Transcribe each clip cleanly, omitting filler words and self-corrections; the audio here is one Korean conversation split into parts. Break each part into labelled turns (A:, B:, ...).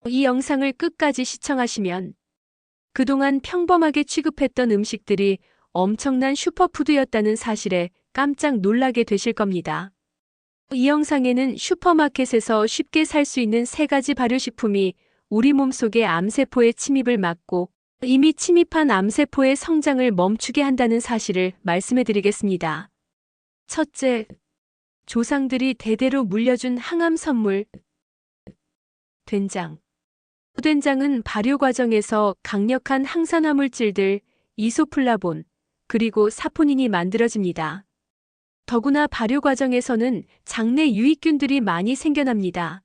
A: 이 영상을 끝까지 시청하시면 그동안 평범하게 취급했던 음식들이 엄청난 슈퍼푸드였다는 사실에 깜짝 놀라게 되실 겁니다. 이 영상에는 슈퍼마켓에서 쉽게 살 수 있는 3가지 발효식품이 우리 몸속의 암세포의 침입을 막고 이미 침입한 암세포의 성장을 멈추게 한다는 사실을 말씀해 드리겠습니다. 첫째, 조상들이 대대로 물려준 항암 선물, 된장. 된장은 발효 과정에서 강력한 항산화 물질들, 이소플라본, 그리고 사포닌이 만들어집니다. 더구나 발효 과정에서는 장내 유익균들이 많이 생겨납니다.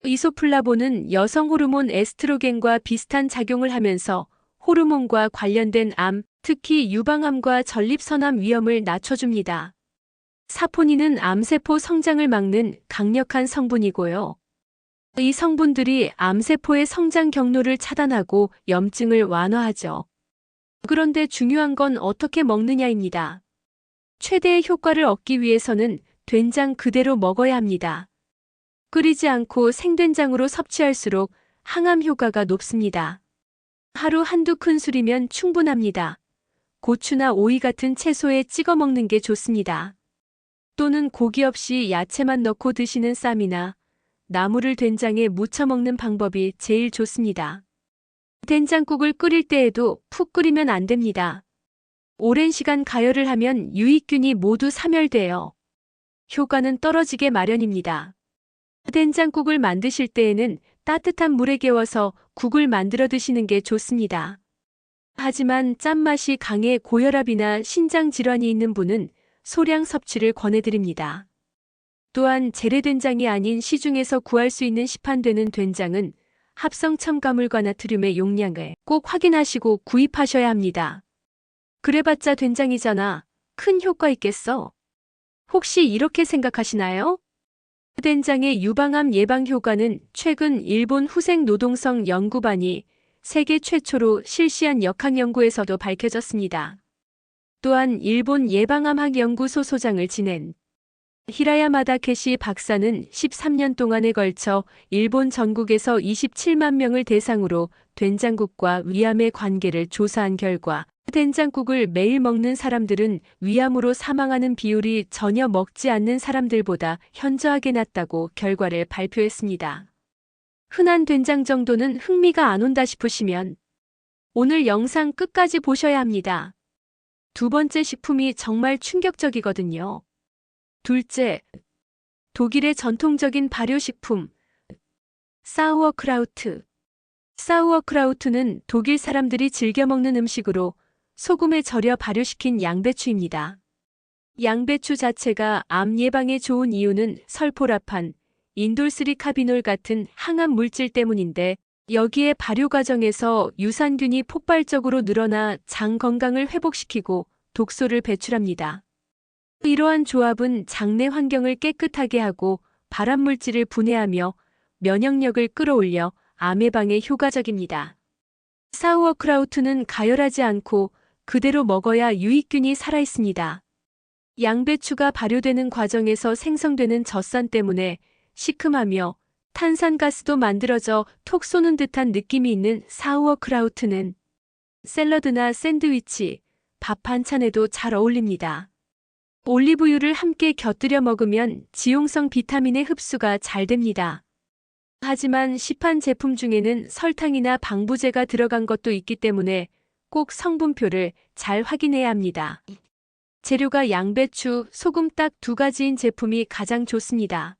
A: 이소플라본은 여성 호르몬 에스트로겐과 비슷한 작용을 하면서 호르몬과 관련된 암, 특히 유방암과 전립선암 위험을 낮춰줍니다. 사포닌은 암세포 성장을 막는 강력한 성분이고요. 이 성분들이 암세포의 성장 경로를 차단하고 염증을 완화하죠. 그런데 중요한 건 어떻게 먹느냐입니다. 최대의 효과를 얻기 위해서는 된장 그대로 먹어야 합니다. 끓이지 않고 생된장으로 섭취할수록 항암 효과가 높습니다. 하루 한두 큰술이면 충분합니다. 고추나 오이 같은 채소에 찍어 먹는 게 좋습니다. 또는 고기 없이 야채만 넣고 드시는 쌈이나 나물을 된장에 무쳐 먹는 방법이 제일 좋습니다. 된장국을 끓일 때에도 푹 끓이면 안 됩니다. 오랜 시간 가열을 하면 유익균이 모두 사멸돼요. 효과는 떨어지게 마련입니다. 된장국을 만드실 때에는 따뜻한 물에 개워서 국을 만들어 드시는 게 좋습니다. 하지만 짠맛이 강해 고혈압이나 신장 질환이 있는 분은 소량 섭취를 권해드립니다. 또한 재래된장이 아닌 시중에서 구할 수 있는 시판되는 된장은 합성 첨가물과 나트륨의 용량을 꼭 확인하시고 구입하셔야 합니다. 그래봤자 된장이잖아. 큰 효과 있겠어? 혹시 이렇게 생각하시나요? 된장의 유방암 예방 효과는 최근 일본 후생 노동성 연구반이 세계 최초로 실시한 역학 연구에서도 밝혀졌습니다. 또한 일본 예방암학 연구소 소장을 지낸 히라야마 다케시 박사는 13년 동안에 걸쳐 일본 전국에서 27만 명을 대상으로 된장국과 위암의 관계를 조사한 결과 된장국을 매일 먹는 사람들은 위암으로 사망하는 비율이 전혀 먹지 않는 사람들보다 현저하게 낮다고 결과를 발표했습니다. 흔한 된장 정도는 흥미가 안 온다 싶으시면 오늘 영상 끝까지 보셔야 합니다. 두 번째 식품이 정말 충격적이거든요. 둘째, 독일의 전통적인 발효식품, 사우어크라우트. 사우어크라우트는 독일 사람들이 즐겨 먹는 음식으로 소금에 절여 발효시킨 양배추입니다. 양배추 자체가 암 예방에 좋은 이유는 설포라판, 인돌스리카비놀 같은 항암 물질 때문인데 여기에 발효 과정에서 유산균이 폭발적으로 늘어나 장 건강을 회복시키고 독소를 배출합니다. 이러한 조합은 장내 환경을 깨끗하게 하고 발암물질을 분해하며 면역력을 끌어올려 암 예방에 효과적입니다. 사우어크라우트는 가열하지 않고 그대로 먹어야 유익균이 살아있습니다. 양배추가 발효되는 과정에서 생성되는 젖산 때문에 시큼하며 탄산가스도 만들어져 톡 쏘는 듯한 느낌이 있는 사우어크라우트는 샐러드나 샌드위치, 밥 반찬에도 잘 어울립니다. 올리브유를 함께 곁들여 먹으면 지용성 비타민의 흡수가 잘 됩니다. 하지만 시판 제품 중에는 설탕이나 방부제가 들어간 것도 있기 때문에 꼭 성분표를 잘 확인해야 합니다. 재료가 양배추, 소금 딱 2가지인 제품이 가장 좋습니다.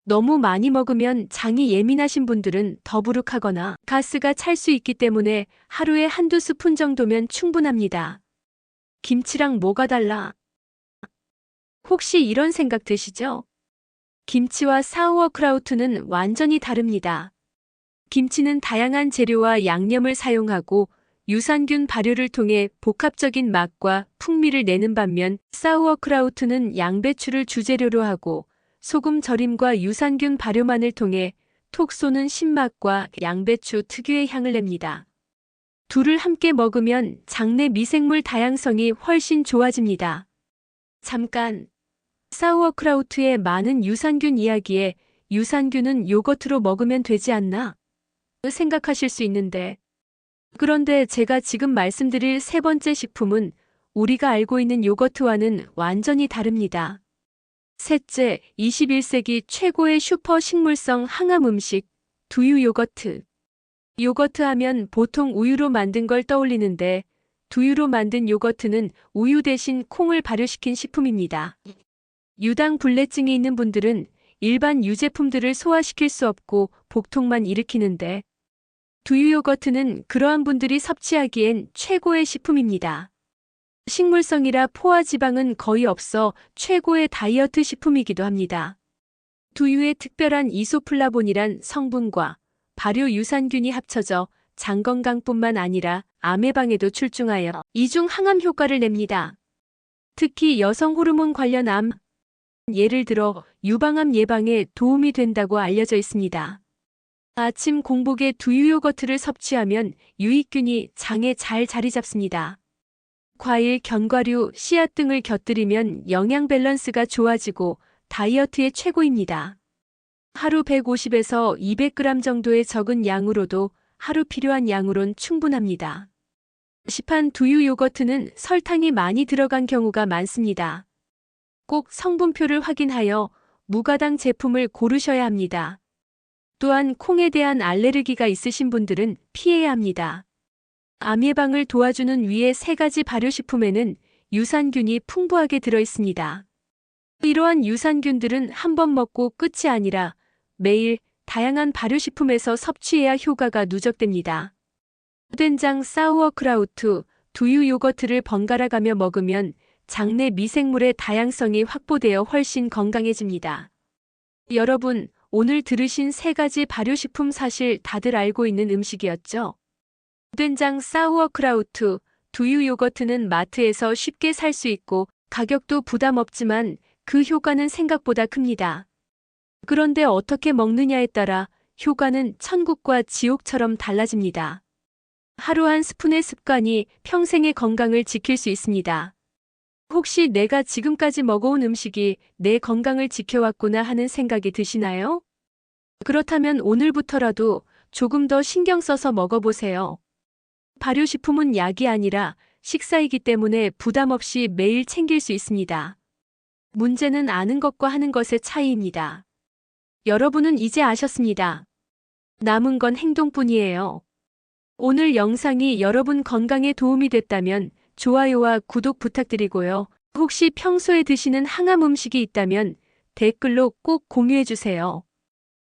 A: 너무 많이 먹으면 장이 예민하신 분들은 더부룩하거나 가스가 찰 수 있기 때문에 하루에 한두 스푼 정도면 충분합니다. 김치랑 뭐가 달라? 혹시 이런 생각 드시죠? 김치와 사우어크라우트는 완전히 다릅니다. 김치는 다양한 재료와 양념을 사용하고 유산균 발효를 통해 복합적인 맛과 풍미를 내는 반면 사우어크라우트는 양배추를 주재료로 하고 소금 절임과 유산균 발효만을 통해 톡 쏘는 신맛과 양배추 특유의 향을 냅니다. 둘을 함께 먹으면 장내 미생물 다양성이 훨씬 좋아집니다. 잠깐! 사우어크라우트의 많은 유산균 이야기에 유산균은 요거트로 먹으면 되지 않나? 생각하실 수 있는데, 그런데 제가 지금 말씀드릴 세 번째 식품은 우리가 알고 있는 요거트와는 완전히 다릅니다. 셋째, 21세기 최고의 슈퍼 식물성 항암 음식, 두유 요거트. 요거트 하면 보통 우유로 만든 걸 떠올리는데, 두유로 만든 요거트는 우유 대신 콩을 발효시킨 식품입니다. 유당 불내증이 있는 분들은 일반 유제품들을 소화시킬 수 없고 복통만 일으키는데, 두유 요거트는 그러한 분들이 섭취하기엔 최고의 식품입니다. 식물성이라 포화 지방은 거의 없어 최고의 다이어트 식품이기도 합니다. 두유의 특별한 이소플라본이란 성분과 발효 유산균이 합쳐져 장 건강뿐만 아니라 암 예방에도 출중하여 이중 항암 효과를 냅니다. 특히 여성 호르몬 관련 암, 예를 들어 유방암 예방에 도움이 된다고 알려져 있습니다. 아침 공복에 두유 요거트를 섭취하면 유익균이 장에 잘 자리 잡습니다. 과일, 견과류, 씨앗 등을 곁들이면 영양 밸런스가 좋아지고 다이어트에 최고입니다. 하루 150에서 200g 정도의 적은 양으로도 하루 필요한 양으론 충분합니다. 시판 두유 요거트는 설탕이 많이 들어간 경우가 많습니다. 꼭 성분표를 확인하여 무가당 제품을 고르셔야 합니다. 또한 콩에 대한 알레르기가 있으신 분들은 피해야 합니다. 암 예방을 도와주는 위의 세 가지 발효식품에는 유산균이 풍부하게 들어있습니다. 이러한 유산균들은 한 번 먹고 끝이 아니라 매일 다양한 발효식품에서 섭취해야 효과가 누적됩니다. 된장, 사우어크라우트, 두유 요거트를 번갈아 가며 먹으면 장내 미생물의 다양성이 확보되어 훨씬 건강해집니다. 여러분, 오늘 들으신 세 가지 발효식품 사실 다들 알고 있는 음식이었죠? 된장, 사우어크라우트, 두유 요거트는 마트에서 쉽게 살 수 있고 가격도 부담 없지만 그 효과는 생각보다 큽니다. 그런데 어떻게 먹느냐에 따라 효과는 천국과 지옥처럼 달라집니다. 하루 한 스푼의 습관이 평생의 건강을 지킬 수 있습니다. 혹시 내가 지금까지 먹어온 음식이 내 건강을 지켜왔구나 하는 생각이 드시나요? 그렇다면 오늘부터라도 조금 더 신경 써서 먹어보세요. 발효식품은 약이 아니라 식사이기 때문에 부담 없이 매일 챙길 수 있습니다. 문제는 아는 것과 하는 것의 차이입니다. 여러분은 이제 아셨습니다. 남은 건 행동뿐이에요. 오늘 영상이 여러분 건강에 도움이 됐다면 좋아요와 구독 부탁드리고요. 혹시 평소에 드시는 항암 음식이 있다면 댓글로 꼭 공유해주세요.